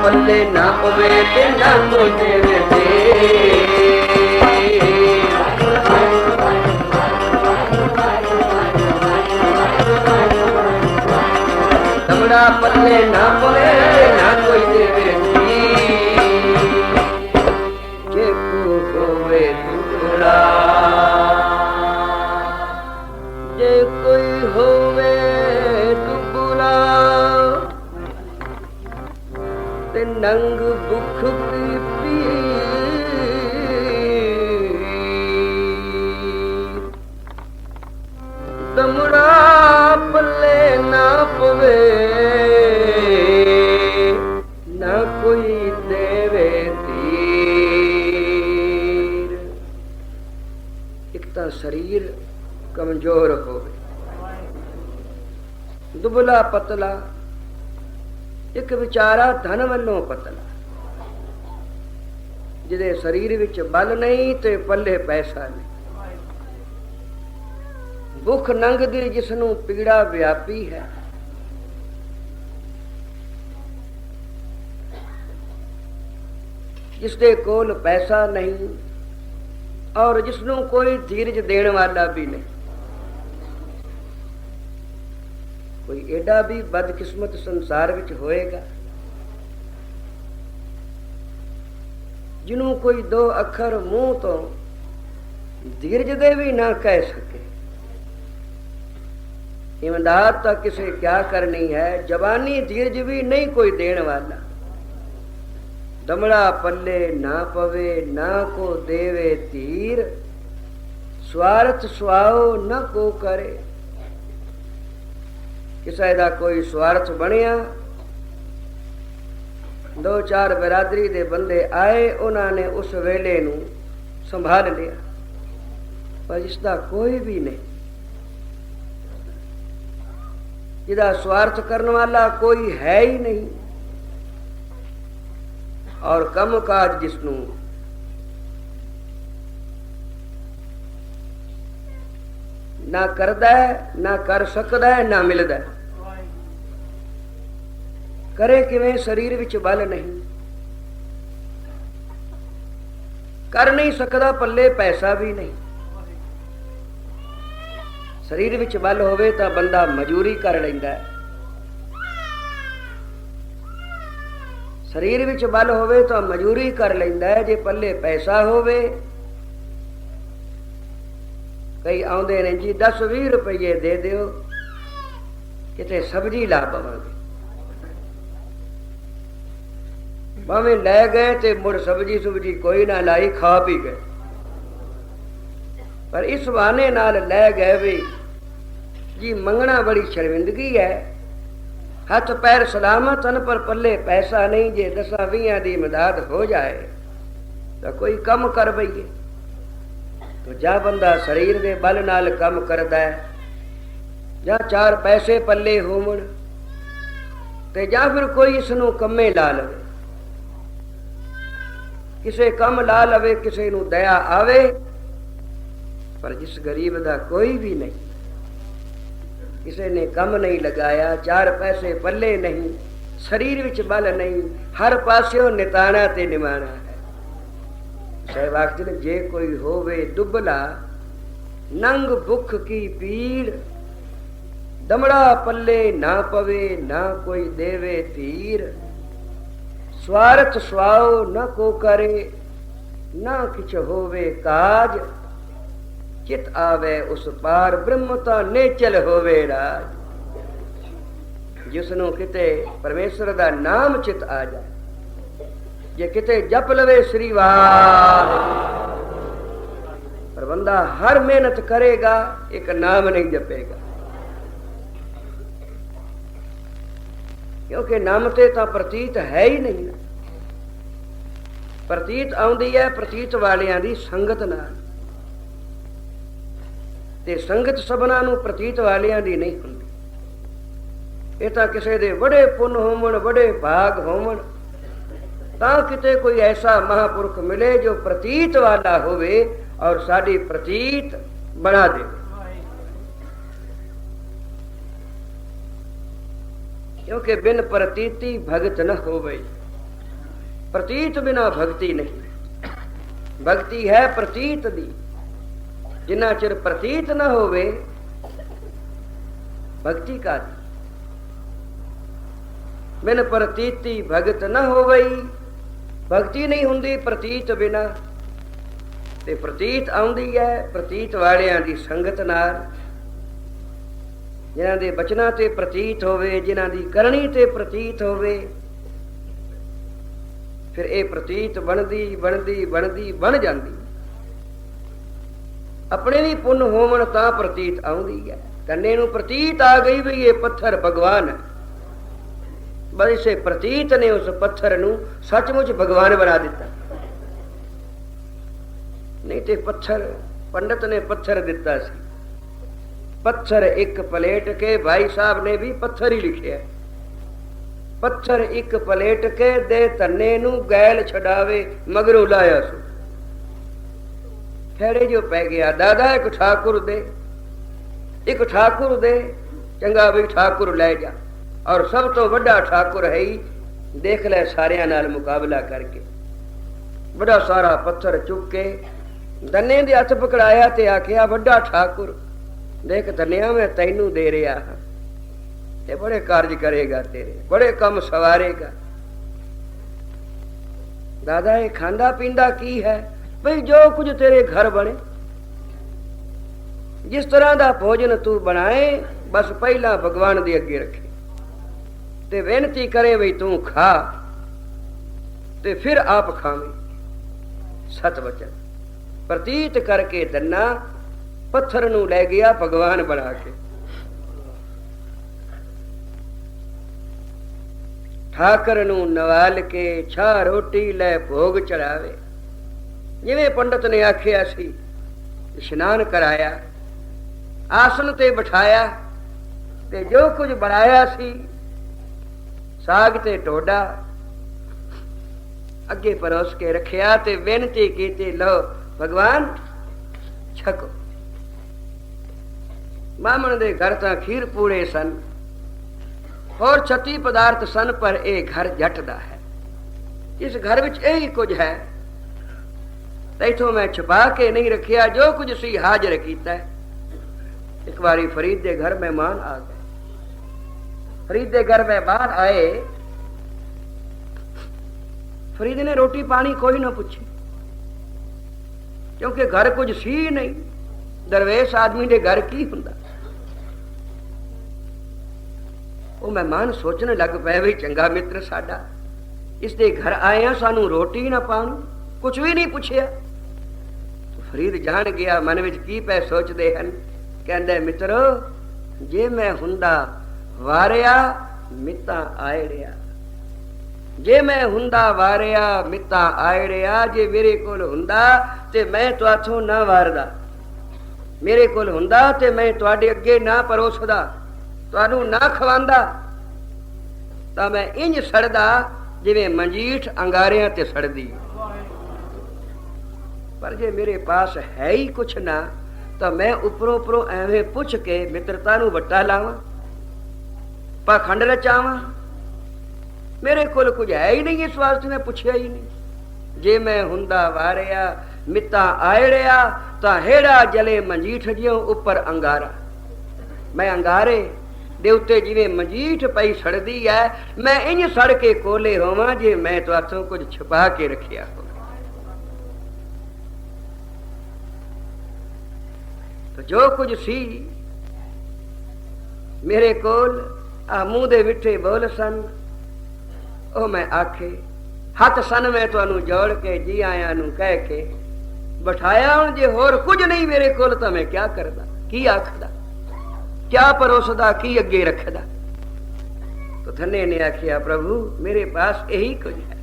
पल्ले ना पवे ते ना कोई तमड़ा पल्ले ना पवे ना कोई देवे के को होवे दुला जे कोई होवे दुला ते नंग दुख पी दमड़ा पल्ले ना पवे ना कोई देवे तीर। एक तां शरीर कमजोर होवे दुबला पतला एक विचारा धन वल्लों पतला जिदे शरीर विच बल नहीं ते पल्ले पैसा नहीं भुख नंगदी जिसनू पीड़ा व्यापी है जिसदे कोल पैसा नहीं और जिसनू कोई धीरज देने वाला भी नहीं कोई एडा भी बदकिस्मत संसार विच होएगा जिन्हों कोई दो अखर मुंह तो धीरज दे भी ना कह सके। ईमानदार तक किसे क्या करनी है जवानी धीरज भी नहीं कोई देने वाला दमड़ा पल्ले ना पवे ना को देवे तीर स्वार्थ स्वाओ न को करे। किसी का कोई स्वार्थ बनिया दो चार बिरादरी दे बंदे आए उन्होंने उस वेले नू संभाल लिया पर इसका कोई भी नहीं जिदा स्वार्थ करने वाला कोई है ही नहीं और कम काज जिसनू ना करदा है ना कर सकदा है ना मिलदा है करे किवें शरीर विच बल नहीं कर नहीं सकदा पल्ले पैसा भी नहीं ਸਰੀਰ ਵਿੱਚ ਬਲ ਹੋਵੇ ਤਾਂ ਬੰਦਾ ਮਜ਼ਦੂਰੀ ਕਰ ਲੈਂਦਾ ਹੈ, ਸਰੀਰ ਵਿੱਚ ਬਲ ਹੋਵੇ ਤਾਂ ਮਜ਼ਦੂਰੀ ਕਰ ਲੈਂਦਾ ਹੈ। ਜੇ ਪੱਲੇ ਪੈਸਾ ਹੋਵੇ, ਕਈ ਆਉਂਦੇ ਨੇ ਜੀ 10-20 ਰੁਪਏ ਦੇ ਦਿਓ, ਕਿਤੇ ਸਬਜ਼ੀ ਲਾ ਪਵਾਂਗੇ, ਭਾਵੇਂ ਲੈ ਗਏ ਤੇ ਮੁੜ ਸਬਜ਼ੀ ਸੁਬਜੀ ਕੋਈ ਨਾ ਲਾਈ, ਖਾ ਪੀ ਗਏ। ਪਰ ਇਸ ਬਹਾਨੇ ਨਾਲ ਲੈ ਗਏ ਵੀ ਜੀ ਮੰਗਣਾ ਬੜੀ ਸ਼ਰਮਿੰਦਗੀ ਹੈ। ਹੱਥ ਪੈਰ ਸਲਾਮਤ ਹਨ ਪਰ ਪੱਲੇ ਪੈਸਾ ਨਹੀਂ। ਜੇ 10-20 ਦੀ ਮਦਦ ਹੋ ਜਾਏ ਤਾਂ ਕੋਈ ਕੰਮ ਕਰ ਬਈਏ। ਤੋ ਜਾਂ ਬੰਦਾ ਸਰੀਰ ਦੇ ਬਲ ਨਾਲ ਕੰਮ ਕਰਦਾ ਹੈ, ਜਾਂ 4 ਪੈਸੇ ਪੱਲੇ ਹੋਵਣ, ਤੇ ਜਾਂ ਫਿਰ ਕੋਈ ਇਸ ਨੂੰ ਕੰਮੇ ਲਾ ਲਵੇ, ਕਿਸੇ ਕੰਮ ਲਾ ਲਵੇ, ਕਿਸੇ ਨੂੰ ਦਇਆ ਆਵੇ। ਪਰ ਜਿਸ ਗਰੀਬ ਦਾ ਕੋਈ ਵੀ ਨਹੀਂ, ਕਿਸੇ ਨੇ ਕੰਮ ਨਹੀਂ ਲਗਾਇਆ, 4 ਪੈਸੇ ਪੱਲੇ ਨਹੀਂ, ਸਰੀਰ ਵਿੱਚ ਬਲ ਨਹੀਂ, ਹਰ ਪਾਸਿਓਂ ਨਿਤਾਣਾ ਤੇ ਨਿਮਾਣਾ ਹੈ। ਸਾਹਿਬ ਆਖਦੇ ਨੇ ਜੇ ਕੋਈ ਹੋਵੇ ਦੁਬਲਾ, ਨੰਗ ਭੁੱਖ ਕੀ ਪੀੜ, ਦਮੜਾ ਪੱਲੇ ਨਾ ਪਵੇ, ਨਾ ਕੋਈ ਦੇਵੇ ਧੀਰ, ਸਵਾਰਥ ਸੁਆਓ ਨਾ ਕੋ ਕਰੇ, ਨਾ ਕਿਛ ਹੋਵੇ ਕਾਜ, ਚਿਤ ਆਵੇ ਉਸ ਪਾਰ, ਬ੍ਰਹਮ ਤਾਂ ਨੇਚਲ ਹੋਵੇ ਰਾਜ। ਜਿਸ ਨੂੰ ਕਿਤੇ ਪਰਮੇਸ਼ਰ ਦਾ ਨਾਮ ਚਿਤ ਆ ਜਾਏ, ਜੇ ਕਿਤੇ ਜਪ ਲਵੇ ਸ੍ਰੀ ਵਾਹਿਗੁਰੂ, ਪਰ ਬੰਦਾ ਹਰ ਮਿਹਨਤ ਕਰੇਗਾ, ਇੱਕ ਨਾਮ ਨਹੀਂ ਜਪੇਗਾ, ਕਿਉਂਕਿ ਨਾਮ ਤੇ ਤਾਂ ਪ੍ਰਤੀਤ ਹੈ ਹੀ ਨਹੀਂ। ਪ੍ਰਤੀਤ ਆਉਂਦੀ ਹੈ ਪ੍ਰਤੀਤ ਵਾਲਿਆਂ ਦੀ ਸੰਗਤ ਨਾਲ, ਤੇ ਸੰਗਤ ਸਭਨਾਂ ਨੂੰ ਪ੍ਰਤੀਤ ਵਾਲਿਆਂ ਦੀ ਨਹੀਂ ਹੁੰਦੀ। ਇਹ ਤਾਂ ਕਿਸੇ ਦੇ ਬੜੇ ਪੁੰਨ ਹੋਵਣ, ਬੜੇ ਭਾਗ ਹੋਵਣ, ਤਾਂ ਕਿਤੇ ਕੋਈ ਐਸਾ ਮਹਾਪੁਰਖ ਮਿਲੇ ਜੋ ਪ੍ਰਤੀਤ ਵਾਲਾ ਹੋਵੇ ਔਰ ਸਾਡੀ ਪ੍ਰਤੀਤ ਬਣਾ ਦੇ। ਕਿਉਂਕਿ ਬਿਨ ਪ੍ਰਤੀਤੀ ਭਗਤ न ਹੋਵੇ, ਪ੍ਰਤੀਤ ਬਿਨਾ ਭਗਤੀ ਨਹੀਂ। ਭਗਤੀ ਹੈ ਪ੍ਰਤੀਤ ਦੀ, ਜਿੰਨਾ ਚਿਰ ਪ੍ਰਤੀਤ ਨਾ ਹੋਵੇ ਭਗਤੀ ਕਾਹਦੀ। ਬਿਨ ਪ੍ਰਤੀਤੀ ਭਗਤ ਨਾ ਹੋਵੇ, ਭਗਤੀ ਨਹੀਂ ਹੁੰਦੀ ਪ੍ਰਤੀਤ ਬਿਨਾ। ਤੇ ਪ੍ਰਤੀਤ ਆਉਂਦੀ ਹੈ ਪ੍ਰਤੀਤ ਵਾਲਿਆਂ ਦੀ ਸੰਗਤ ਨਾਲ, ਜਿਨ੍ਹਾਂ ਦੇ ਬਚਨਾਂ ਤੇ ਪ੍ਰਤੀਤ ਹੋਵੇ, ਜਿਨ੍ਹਾਂ ਦੀ ਕਰਨੀ ਤੇ ਪ੍ਰਤੀਤ ਹੋਵੇ। ਫਿਰ ਇਹ ਪ੍ਰਤੀਤ ਬਣਦੀ ਬਣਦੀ ਬਣਦੀ ਬਣ ਜਾਂਦੀ। ਆਪਣੇ ਵੀ ਪੁੰਨ ਹੋਵਣ ਤਾਂ ਪ੍ਰਤੀਤ ਆਉਂਦੀ ਹੈ। ਕੰਨੇ ਨੂੰ ਪ੍ਰਤੀਤ ਆ ਗਈ ਵੀ ਇਹ ਪੱਥਰ ਭਗਵਾਨ ਹੈ, ਬਸ ਇਸੇ ਪ੍ਰਤੀਤ ਨੇ ਉਸ ਪੱਥਰ ਨੂੰ ਸੱਚਮੁੱਚ ਭਗਵਾਨ ਬਣਾ ਦਿੱਤਾ। ਨਹੀਂ ਤੇ ਪੱਥਰ, ਪੰਡਤ ਨੇ ਪੱਥਰ ਦਿੱਤਾ ਸੀ, पत्थर एक पलेट के, भाई साहब ने भी पत्थर ही लिखिया, पत्थर एक पलेट के दे तन्ने नू गैल छड़ावे मगरों लाया सु। खेड़े जो पै गया दादा एक ठाकुर दे, एक ठाकुर दे, चंगा भी ठाकुर ले जा, और सब तो बड़ा ठाकुर है ही, देख ले सारिया नाल मुकाबला करके। बड़ा सारा पत्थर चुक के दन्ने दे हथ पकड़ाया ते आखिया बड़ा ठाकुर देख धनिया मैं तैनू दे रहा हाँ, ते बड़े कार्य करेगा तेरे, बड़े कम सवारेगा। दादा ये खांदा पींदा की है भाई, जो कुछ तेरे घर बने, जिस तरह का भोजन तू बनाए बस पहला भगवान दे अगे रखे, ते बेनती करे भाई तू खा, ते फिर आप खावे। सत वचन प्रतीत करके दन्ना पत्थर नू ले गया भगवान बना के। ठाकर नू नवाल के छा रोटी ले भोग चढ़ावे। जिवें पंडित ने आखिया सी, इशनान कराया, आसन ते बिठाया, ते जो कुछ बनाया सी साग ते टोडा अगे परोस के रखिया, ते बेनती की लो भगवान छको। बामण दे घर तां खीर पूड़े सन और 36 पदार्थ सन, पर यह घर जट दा है। इस घर विच यही कुछ है, इथों मैं छुपा के नहीं रखिया, जो कुछ सी हाजिर कीता है। एक बारी फरीद के घर मेहमान आ गए। फरीद के घर मेहमान आए, फरीद ने रोटी पानी कोई ना पूछी, क्योंकि घर कुछ सी नहीं। दरवेश आदमी के घर की हुंदा। वो मेहमान सोचने लग पे भी चंगा मित्र साडा, इसके घर आए हैं, सानू रोटी ना पानी कुछ भी नहीं पूछया। तो फरीद जान गया मन विच की पै सोचते हैं। कहंदे मित्रो, जे मैं हुंदा वारिया मिता आयड़िया, जे मैं हुंदा वारिया मिता आयड़िया, जे मेरे कोल हुंदा ते मैं तुहाथों ना वारदा, मेरे कोल हुंदा ते मैं तुहाडे अगे ना परोसदा, तुहानू ना खवांदा, तां मैं इंज सड़दा जिवें मंजीठ अंगारियां ते सड़दी। पर जे मेरे पास है ही कुछ ना, तो मैं उपरों उपरों एवें पुछ के मित्रता नू वट्टा लावां, पाखंड रचावां। मेरे कोल कुछ है ही नहीं, इस वास्ते मैं पूछया ही नहीं। जे मैं हुंदा वारिया मिता आयड़िया, तां हेड़ा जले मंजीठ जियों उपर अंगारा। मैं अंगारे दे उत्ते जिवें मंजीठ पई सड़दी है, मैं इंज सड़ के कोले होवां जे मैं तुहाथों कुछ छुपा के रखिया हो। तो जो कुछ सी मेरे कोल आ मुंह दे विठे बोल सन, ओ मैं आखे हथ सन मैं तुहानू जोड़ के जी आया नू कह के बिठाया। हुण जे होर कुछ नहीं मेरे कोल तां मैं क्या करदा, की आखदा, क्या परोसदा, की अगे रखदा। तो धन्य ने आखिया प्रभु मेरे पास यही कुछ है,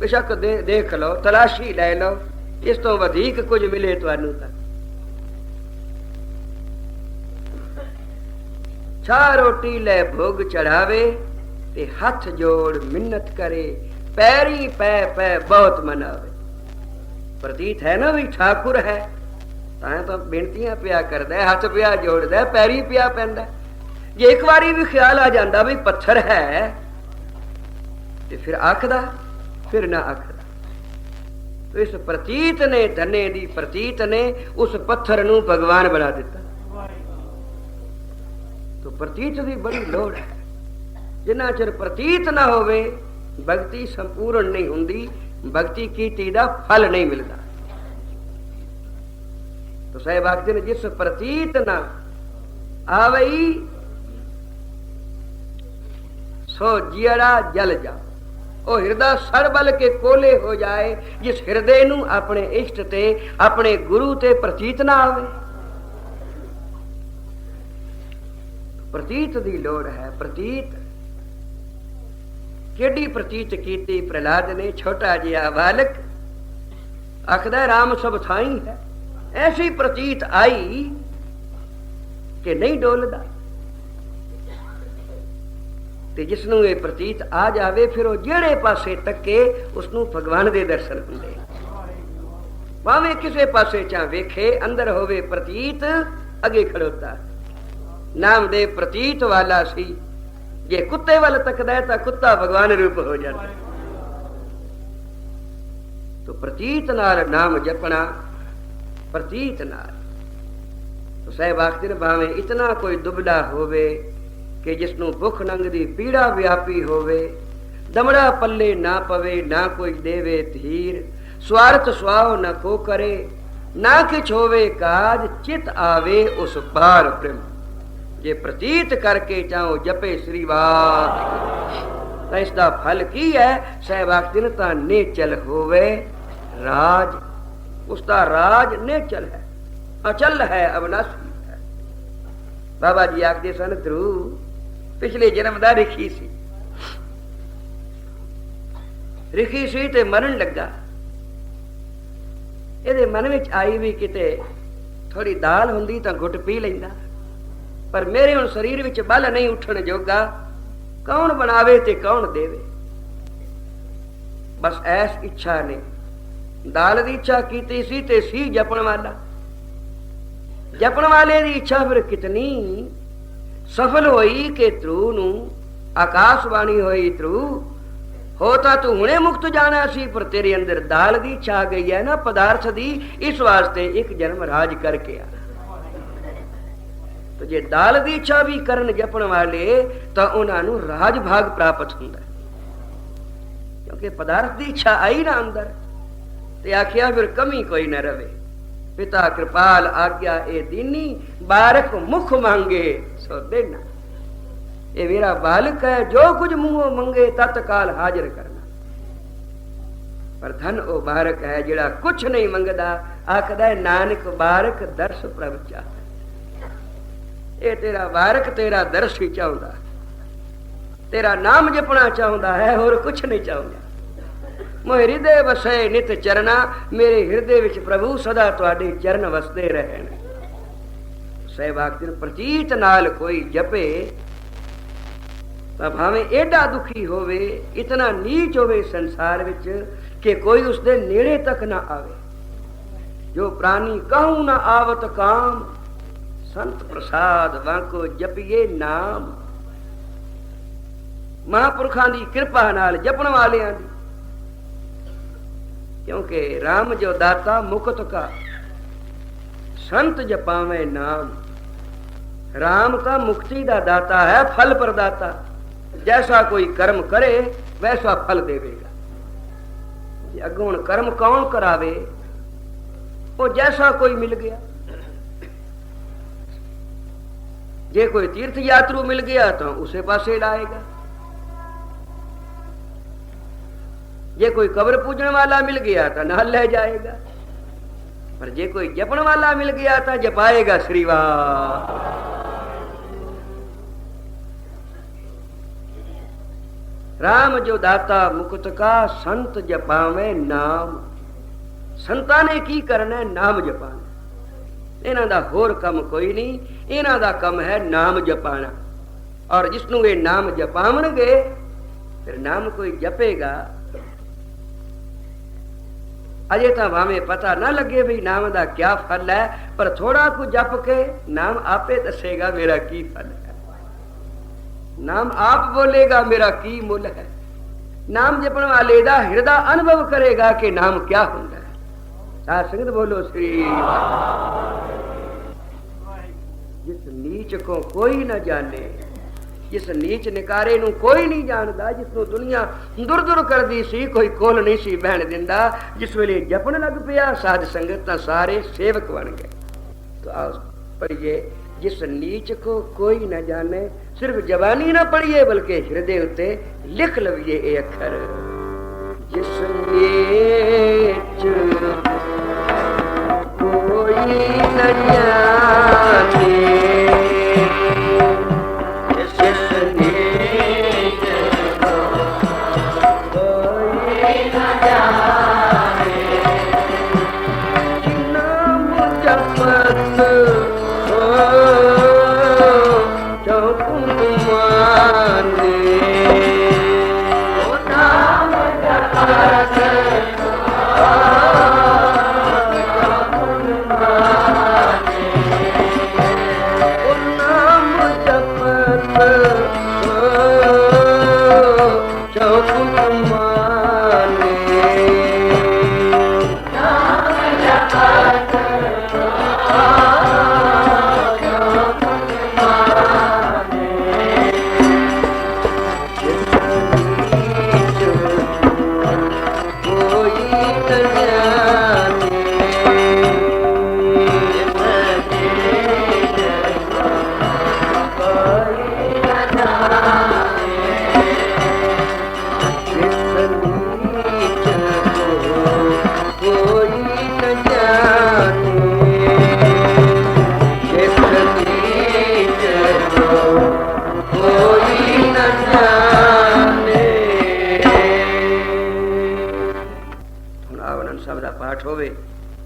बेशक देख लो, तलाशी ले लो, इस तो वधिक कुछ मिले तुहानू तां। छा रोटी ले भोग चढ़ावे ते हथ जोड़ मिन्नत करे, पैरी पै पै बहुत मनावे। प्रतीत है ना भी ठाकुर है, तो बेनतियां पिया करदा, हथ पिया जोड़दा, पैरी पिया पैंदा। जे एक बारी भी ख्याल आ जांदा भी पत्थर है, ते फिर आखदा, फिर ना आखदा। तो इस प्रतीत ने, धने दी प्रतीत ने उस पत्थर नू भगवान बना दिता। तो प्रतीत दी बड़ी लोड़ है। जिन्ना चिर प्रतीत ना होवे भगती संपूर्ण नहीं हुंदी, भगती कीती दा फल नहीं मिलता। तो साहिब आखदे ने जिस प्रतीत ना आवई सो जियड़ा जल जा। ओ हिरदा सरबल के कोले हो जाए, जिस हिरदे नू अपने इष्ट ते अपने गुरु ते प्रतीत ना आवे। प्रतीत दी लोड़ है। प्रतीत केडी प्रतीत कीती प्रहलाद ने, छोटा जिहा बालक आखदा राम सब थाई है। ऐसी प्रतीत आई कि नहीं डोलदा। ते जिसनू ये प्रतीत आ जावे फिर वो जेड़े पासे तके उसनू भगवान दे दर्शन हुंदे। भावें किसे पासे चा वेखे, अंदर होवे प्रतीत अगे खड़ोता। नामदेव प्रतीत वाला सी, जे कुत्ते वाल तकदा है तो कुत्ता भगवान रूप हो जाता। तो प्रतीत नाल नाम जपना, प्रतीत नाल। तो साहिब आखदे ने भावें इतना कोई दुबला होवे कि जिसनू भुख नंग दी पीड़ा व्यापी होवे, दमड़ा पल्ले ना पवे ना कोई देवे धीर, स्वार्थ स्वाहो न को करे, ना किछ होवे काज चित आवे उस पार ब्रह्म। जे प्रतीत करके चाहो जपे श्री वाह, इसका फल की है? साहिब आखदे ने तां नेचल होवे राज, उसका राज नेचल है, अचल है, अविनाशी है। बाबा जी आखदे सन ध्रुव पिछले जन्म दा रिखी सी, रिखी सी ते मरण लगा। ਇਹਦੇ मन विच आई भी किते थोड़ी दाल हुंदी तां घुट पी लैंदा, पर मेरे हुण शरीर विच बल नहीं उठण जोगा, कौन बनावे ते कौन देवे। बस ऐस इच्छा ने दाल दी इच्छा कीती सी ते सी जपण वाला, जपण वाले दी इच्छा फिर कितनी सफल होई कि ध्रुव नू आकाशवाणी होई, ध्रुव होता तू हुणे मुक्त जाना सी, पर तेरे अंदर दाल दी इच्छा आ गई है ना, पदार्थ दी, इस वास्ते एक जन्म राज करके आ। तो जे दाल दी इच्छा भी करन जपण वाले तो उन्हां नूं राज भाग प्राप्त हुंदा, क्योंकि पदार्थ दी इच्छा आई ना अंदर ते आखिया फिर कमी कोई न रवे। पिता कृपाल आज्ञा ए दीनी, बारक मुख मांगे सो देना। ये मेरा बालक है, जो कुछ मुंह मंगे तत्काल हाजिर करना। पर धन ओ बारक है जिहड़ा कुछ नहीं मंगदा, आखदा है नानक बारक दर्श प्रभ चाहे। ये तेरा बारक तेरा दर्श ही चाहुंदा, तेरा नाम जपना चाहुंदा है, और कुछ नहीं चाहुंदा। मोहे हृदय वसे नित चरना, मेरे हृदय विच प्रभु सदा तुहाडे चरण वसदे रहन। सहबाग दिन प्रतीत नाल कोई जपे तां भावें एडा दुखी होवे, इतना नीच होवे संसार विच कि कोई उसदे नेड़े तक ना आवे। जो प्राणी कहूं ना आवत काम, संत प्रसाद वांको जपिए नाम। महापुरखां दी कृपा नाल जपण वालियां दी, क्योंकि राम जो दाता मुकुत का, संत जपावे नाम। राम का मुक्ति दा दाता है, फल प्रदाता। जैसा कोई कर्म करे वैसा फल देवेगा। अगुण कर्म कौन करावे, वो जैसा कोई मिल गया। जे कोई तीर्थ यात्रु मिल गया तो उसे पासे लाएगा, जे कोई कब्र पूजने वाला मिल गया तो नाल ले जाएगा, पर जे कोई जपण वाला मिल गया तो जपाएगा श्रीवाह। राम जो दाता मुकुत का, संत जपावे नाम। संतां ने की करना है? नाम जपाना। इन्हां दा होर कम कोई नहीं, इन्हां दा कम है नाम जपाना। और जिसनू ये नाम जपावणगे, फिर नाम कोई जपेगा, अजे तो भावें पता ना लगे भी नाम दा क्या फल है, पर थोड़ा कुछ जप के नाम आपे दसेगा मेरा की फल है। नाम आप बोलेगा मेरा की मुल है। नाम जपण वाले दा हृदय अनुभव करेगा कि नाम क्या हुंदा है। साध संगत बोलो श्री। जिस नीच को कोई न जाने, जिस नीच निकारे नू कोई नहीं जानदा, जिसनू दुनिया दूर दूर कर दी सी, कोई कोल नहीं सी बहन दिंदा, जिस वेले जपन लग पिया साध संगत तां सारे सेवक बन गए। तो आओ पढ़िए, जिस नीच को कोई न जाने। सिर्फ जबानी ना पढ़िए बल्कि हृदय उत्ते लिख लविए ये अखर। जिस नीच कोई न जाने,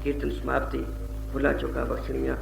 कीर्तन समाप्ति। भुला चुका बख्शनिया।